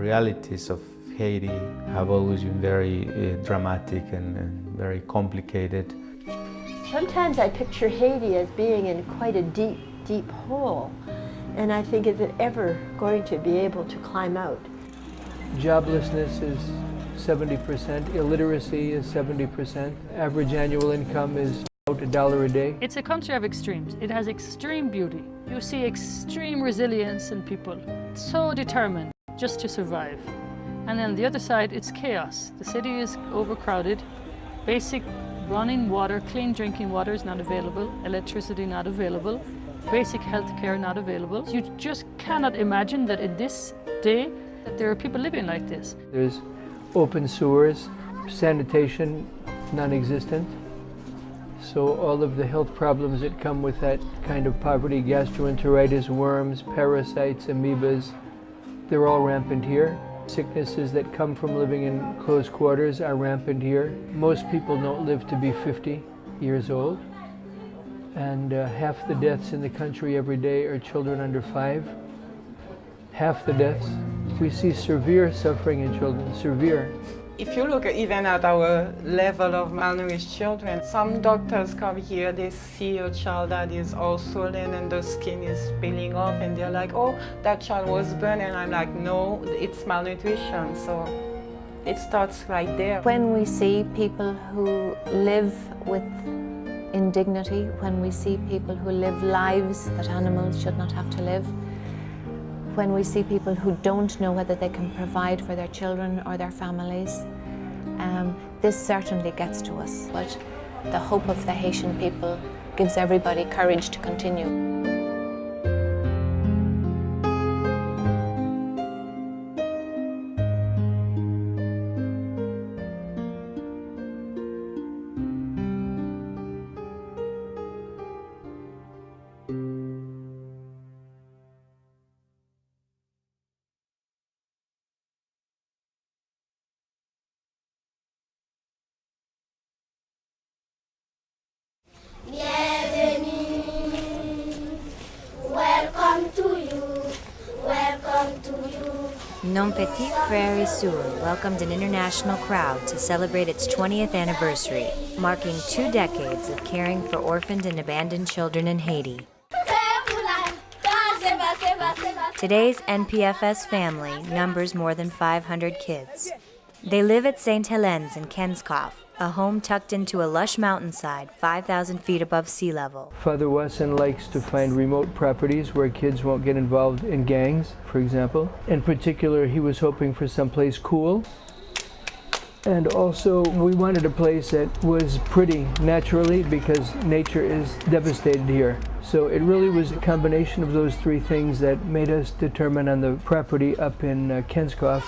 realities of Haiti have always been very dramatic and very complicated. Sometimes I picture Haiti as being in quite a deep, deep hole, and I think, is it ever going to be able to climb out? Joblessness is 70%, illiteracy is 70%, average annual income is about $1 a day. It's a country of extremes. It has extreme beauty. You see extreme resilience in people, so determined just to survive. And then the other side, it's chaos. The city is overcrowded, basic running water, clean drinking water is not available, electricity not available, basic health care not available. You just cannot imagine that in this day that there are people living like this. There's open sewers, sanitation non-existent. So all of the health problems that come with that kind of poverty, gastroenteritis, worms, parasites, amoebas, they're all rampant here. Sicknesses that come from living in close quarters are rampant here. Most people don't live to be 50 years old. And half the deaths in the country every day are children under 5. Half the deaths. We see severe suffering in children, severe. If you look even at our level of malnourished children, some doctors come here, they see a child that is all swollen and the skin is peeling off, and they're like, oh, that child was burned, and I'm like, no, it's malnutrition. So it starts right there. When we see people who live with indignity, when we see people who live lives that animals should not have to live, when we see people who don't know whether they can provide for their children or their families, this certainly gets to us. But the hope of the Haitian people gives everybody courage to continue. Mon Petit Frère et Sœur welcomed an international crowd to celebrate its 20th anniversary, marking 2 decades of caring for orphaned and abandoned children in Haiti. Today's NPFS family numbers more than 500 kids. They live at St. Helene's in Kenskoff, a home tucked into a lush mountainside 5,000 feet above sea level. Father Wasson likes to find remote properties where kids won't get involved in gangs, for example. In particular, he was hoping for someplace cool. And also, we wanted a place that was pretty naturally, because nature is devastated here. So it really was a combination of those 3 things that made us determine on the property up in Kenskoff.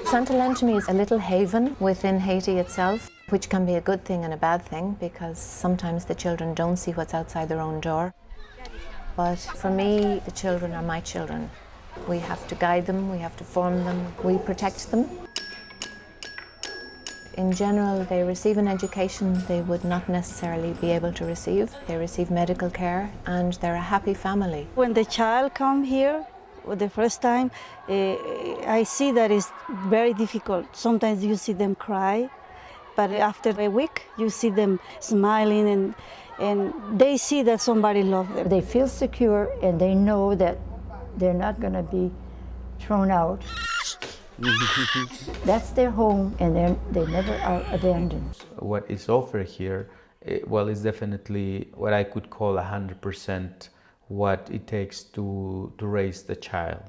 St. Helene to me is a little haven within Haiti itself, which can be a good thing and a bad thing, because sometimes the children don't see what's outside their own door. But for me, the children are my children. We have to guide them, we have to form them, we protect them. In general, they receive an education they would not necessarily be able to receive. They receive medical care, and they're a happy family. When the child comes here, the first time, I see that it's very difficult. Sometimes you see them cry, but after a week, you see them smiling, and they see that somebody loves them. They feel secure, and they know that they're not going to be thrown out. That's their home, and they never are abandoned. What is offered here, well, is definitely what I could call 100% what it takes to raise the child.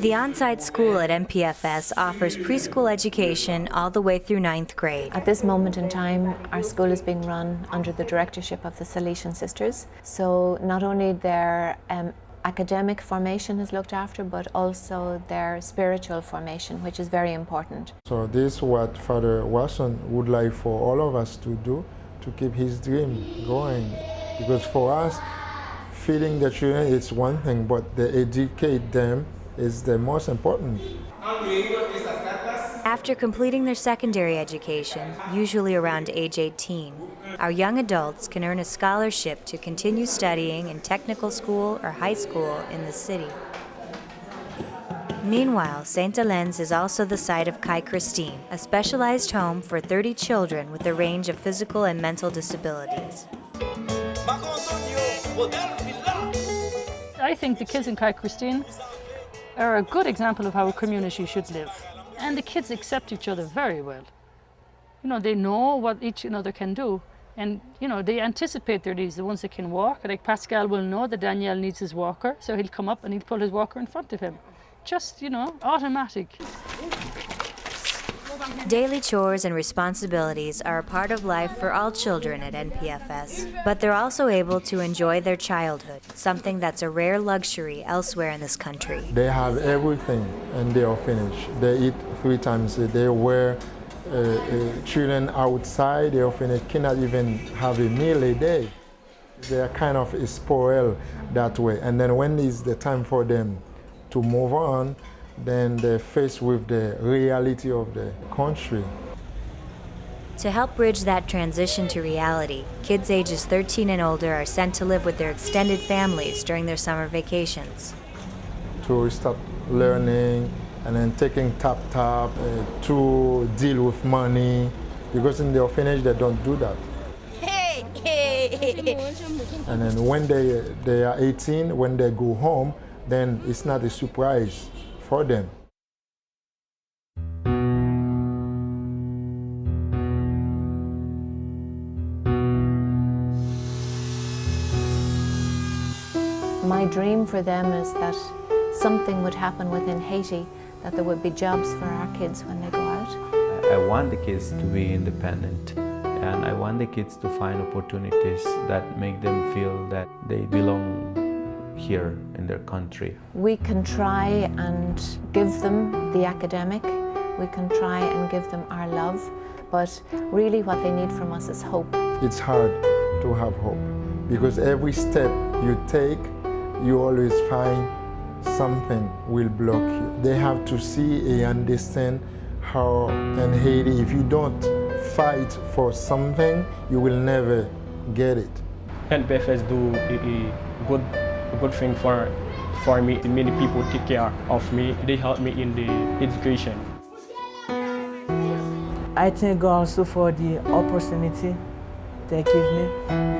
The on-site school at NPFS offers preschool education all the way through 9th grade. At this moment in time, our school is being run under the directorship of the Salesian Sisters. So not only their academic formation is looked after, but also their spiritual formation, which is very important. So this is what Father Wasson would like for all of us to do, to keep his dream going. Because for us, feeding the children is one thing, but to educate them is the most important. After completing their secondary education, usually around age 18, our young adults can earn a scholarship to continue studying in technical school or high school in the city. Meanwhile, St. Helens is also the site of Kai Christine, a specialized home for 30 children with a range of physical and mental disabilities. I think the kids in Kai Christine are a good example of how a community should live. And the kids accept each other very well. You know, they know what each other can do. And, you know, they anticipate their needs, the ones that can walk. Like Pascal will know that Daniel needs his walker, so he'll come up and he'll put his walker in front of him. Just, you know, automatic. Daily chores and responsibilities are a part of life for all children at NPFS, but they're also able to enjoy their childhood, something that's a rare luxury elsewhere in this country. They have everything and they are finished. They eat 3 times a day, where children outside, they often cannot even have a meal a day. They are kind of spoiled that way. And then when it's the time for them to move on, then they're faced with the reality of the country. To help bridge that transition to reality, kids ages 13 and older are sent to live with their extended families during their summer vacations. To start learning and then taking tap to deal with money, because in the orphanage they don't do that. And then when they are 18, when they go home, then it's not a surprise for them. My dream for them is that something would happen within Haiti, that there would be jobs for our kids when they go out. I want the kids to be independent, and I want the kids to find opportunities that make them feel that they belong here in their country. We can try and give them the academic, we can try and give them our love, but really what they need from us is hope. It's hard to have hope, because every step you take, you always find something will block you. They have to see and understand how in Haiti, if you don't fight for something, you will never get it. NPFS do a good thing for me. Many people take care of me. They help me in the education. I thank God also for the opportunity they give me,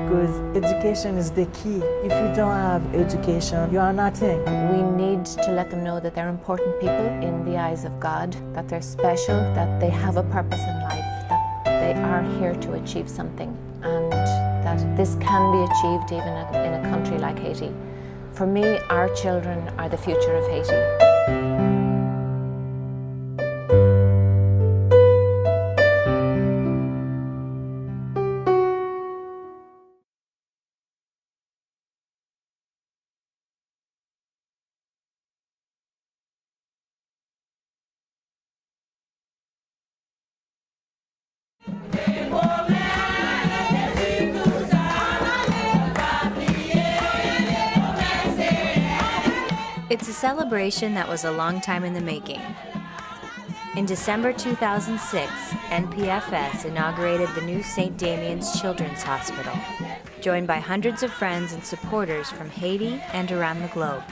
because education is the key. If you don't have education, you are nothing. We need to let them know that they're important people in the eyes of God, that they're special, that they have a purpose in life, that they are here to achieve something, and that this can be achieved even in a country like Haiti. For me, our children are the future of Haiti. It's a celebration that was a long time in the making. In December 2006, NPFS inaugurated the new St. Damian's Children's Hospital, joined by hundreds of friends and supporters from Haiti and around the globe.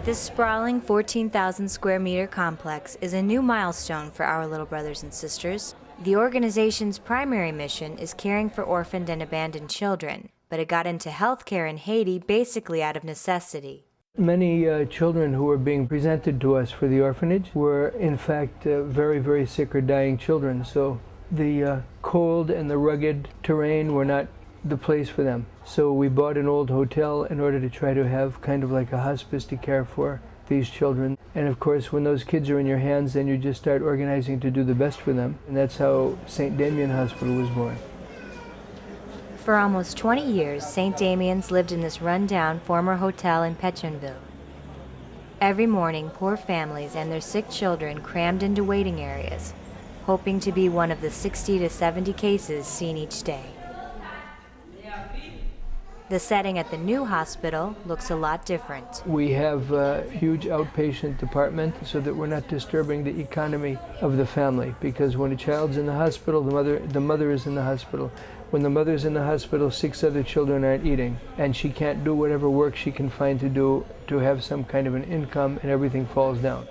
This sprawling 14,000 square meter complex is a new milestone for our little brothers and sisters. The organization's primary mission is caring for orphaned and abandoned children, but it got into healthcare in Haiti basically out of necessity. Many children who were being presented to us for the orphanage were in fact very, very sick or dying children. So the cold and the rugged terrain were not the place for them. So we bought an old hotel in order to try to have kind of like a hospice to care for these children. And of course, when those kids are in your hands, then you just start organizing to do the best for them. And that's how St. Damien Hospital was born. For almost 20 years, St. Damian's lived in this run-down former hotel in Pétionville. Every morning, poor families and their sick children crammed into waiting areas, hoping to be one of the 60 to 70 cases seen each day. The setting at the new hospital looks a lot different. We have a huge outpatient department so that we're not disturbing the economy of the family, because when a child's in the hospital, the mother is in the hospital. When the mother's in the hospital, 6 other children aren't eating, and she can't do whatever work she can find to do to have some kind of an income, and everything falls down.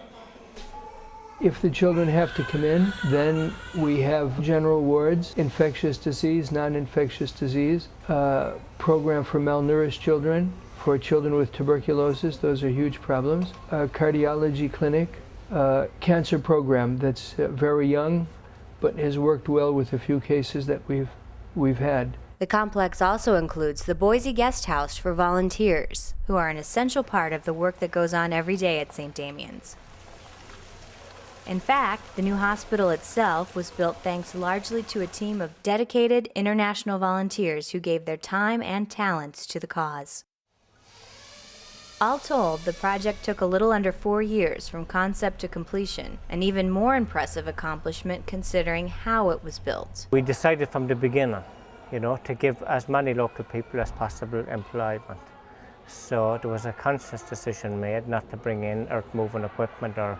If the children have to come in, then we have general wards, infectious disease, non-infectious disease, program for malnourished children, for children with tuberculosis, those are huge problems, a cardiology clinic, cancer program that's very young, but has worked well with a few cases that we've had. The complex also includes the Boise Guest House for volunteers, who are an essential part of the work that goes on every day at St. Damian's. In fact, the new hospital itself was built thanks largely to a team of dedicated international volunteers who gave their time and talents to the cause. All told, the project took a little under 4 years from concept to completion, an even more impressive accomplishment considering how it was built. We decided from the beginning, to give as many local people as possible employment. So there was a conscious decision made not to bring in earth-moving equipment or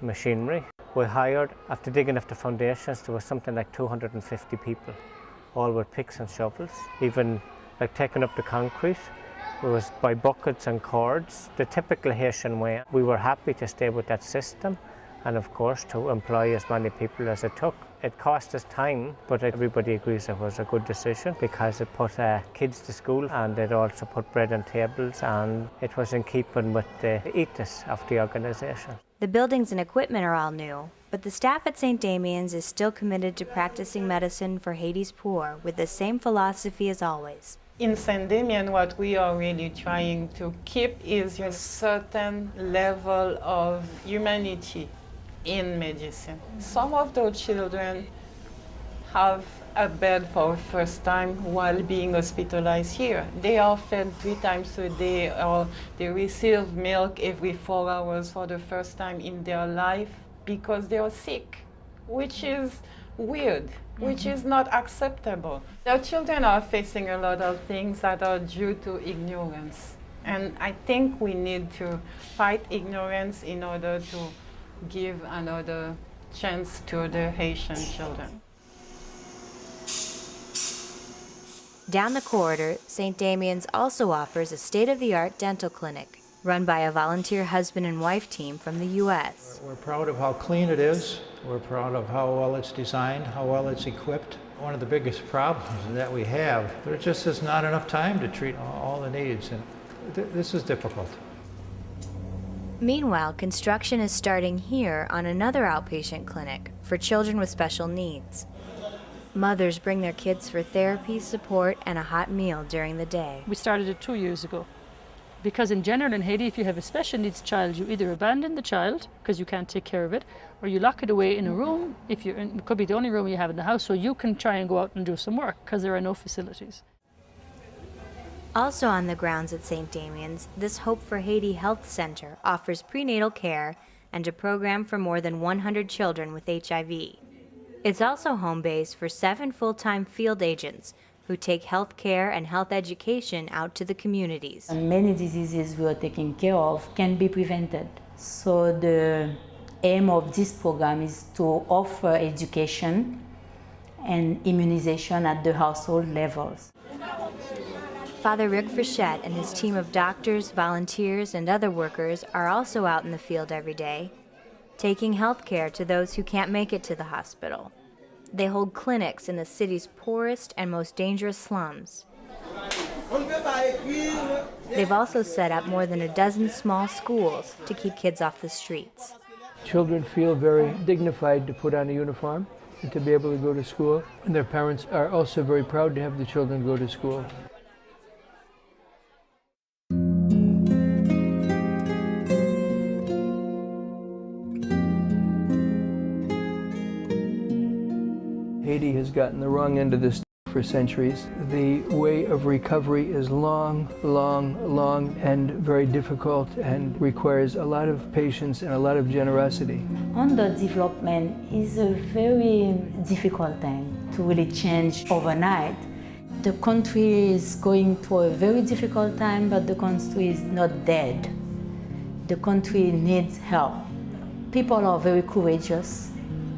machinery. We hired, after digging up the foundations, there was something like 250 people, all with picks and shovels. Even like taking up the concrete, it was by buckets and cords, the typical Haitian way. We were happy to stay with that system and of course to employ as many people as it took. It cost us time, but everybody agrees it was a good decision because it put kids to school and it also put bread on tables, and it was in keeping with the ethos of the organisation. The buildings and equipment are all new, but the staff at St. Damian's is still committed to practicing medicine for Haiti's poor with the same philosophy as always. In St. Damian, what we are really trying to keep is a certain level of humanity in medicine. Some of those children have a bed for the first time while being hospitalized here. They are fed 3 times a day, or they receive milk every 4 hours for the first time in their life because they are sick, which is weird, which is not acceptable. The children are facing a lot of things that are due to ignorance. And I think we need to fight ignorance in order to give another chance to the Haitian children. Down the corridor, St. Damian's also offers a state-of-the-art dental clinic run by a volunteer husband and wife team from the U.S. We're proud of how clean it is. We're proud of how well it's designed, how well it's equipped. One of the biggest problems that we have, there just is not enough time to treat all the needs, and this is difficult. Meanwhile, construction is starting here on another outpatient clinic for children with special needs. Mothers bring their kids for therapy, support, and a hot meal during the day. We started it 2 years ago. Because in general in Haiti, if you have a special needs child, you either abandon the child because you can't take care of it, or you lock it away in a room. It could be the only room you have in the house, so you can try and go out and do some work because there are no facilities. Also on the grounds at St. Damian's, this Hope for Haiti Health Center offers prenatal care and a program for more than 100 children with HIV. It's also home base for 7 full-time field agents who take health care and health education out to the communities. Many diseases we are taking care of can be prevented. So the aim of this program is to offer education and immunization at the household levels. Father Rick Frechette and his team of doctors, volunteers, and other workers are also out in the field every day, taking health care to those who can't make it to the hospital. They hold clinics in the city's poorest and most dangerous slums. They've also set up more than a dozen small schools to keep kids off the streets. Children feel very dignified to put on a uniform and to be able to go to school. And their parents are also very proud to have the children go to school. Haiti has gotten the wrong end of the stick for centuries. The way of recovery is long, and very difficult and requires a lot of patience and a lot of generosity. Underdevelopment is a very difficult thing to really change overnight. The country is going through a very difficult time, but the country is not dead. The country needs help. People are very courageous,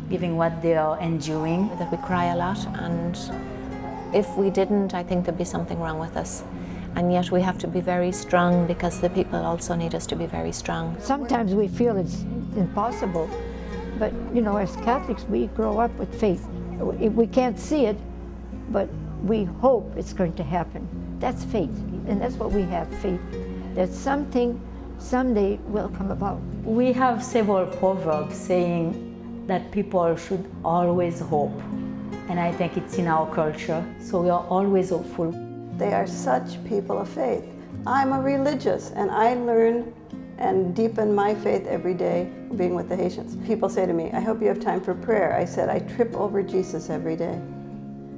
given what they are enduring. That we cry a lot, and if we didn't, I think there'd be something wrong with us. And yet we have to be very strong because the people also need us to be very strong. Sometimes we feel it's impossible, but you know, as Catholics, we grow up with faith. We can't see it, but we hope it's going to happen. That's faith, and that's what we have, faith, that something someday will come about. We have several proverbs saying that people should always hope, and I think it's in our culture, so we are always hopeful. They are such people of faith. I'm a religious, and I learn and deepen my faith every day being with the Haitians. People say to me, I hope you have time for prayer. I said, I trip over Jesus every day.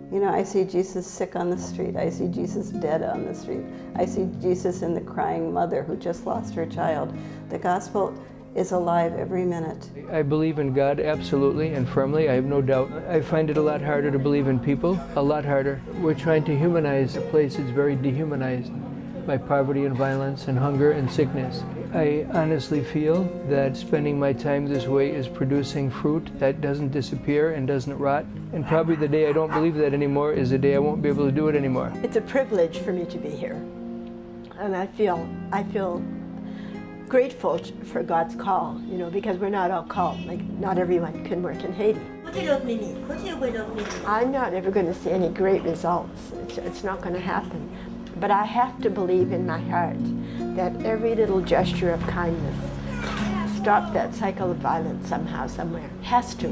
You know, I see Jesus sick on the street. I see Jesus dead on the street. I see Jesus in the crying mother who just lost her child. The gospel is alive every minute. I believe in God absolutely and firmly, I have no doubt. I find it a lot harder to believe in people, a lot harder. We're trying to humanize a place that's very dehumanized by poverty and violence and hunger and sickness. I honestly feel that spending my time this way is producing fruit that doesn't disappear and doesn't rot. And probably the day I don't believe that anymore is the day I won't be able to do it anymore. It's a privilege for me to be here. And I feel grateful for God's call, you know, because we're not all called. Like, not everyone can work in Haiti. I'm not ever going to see any great results. It's not going to happen. But I have to believe in my heart that every little gesture of kindness stop that cycle of violence somehow, somewhere. Has to.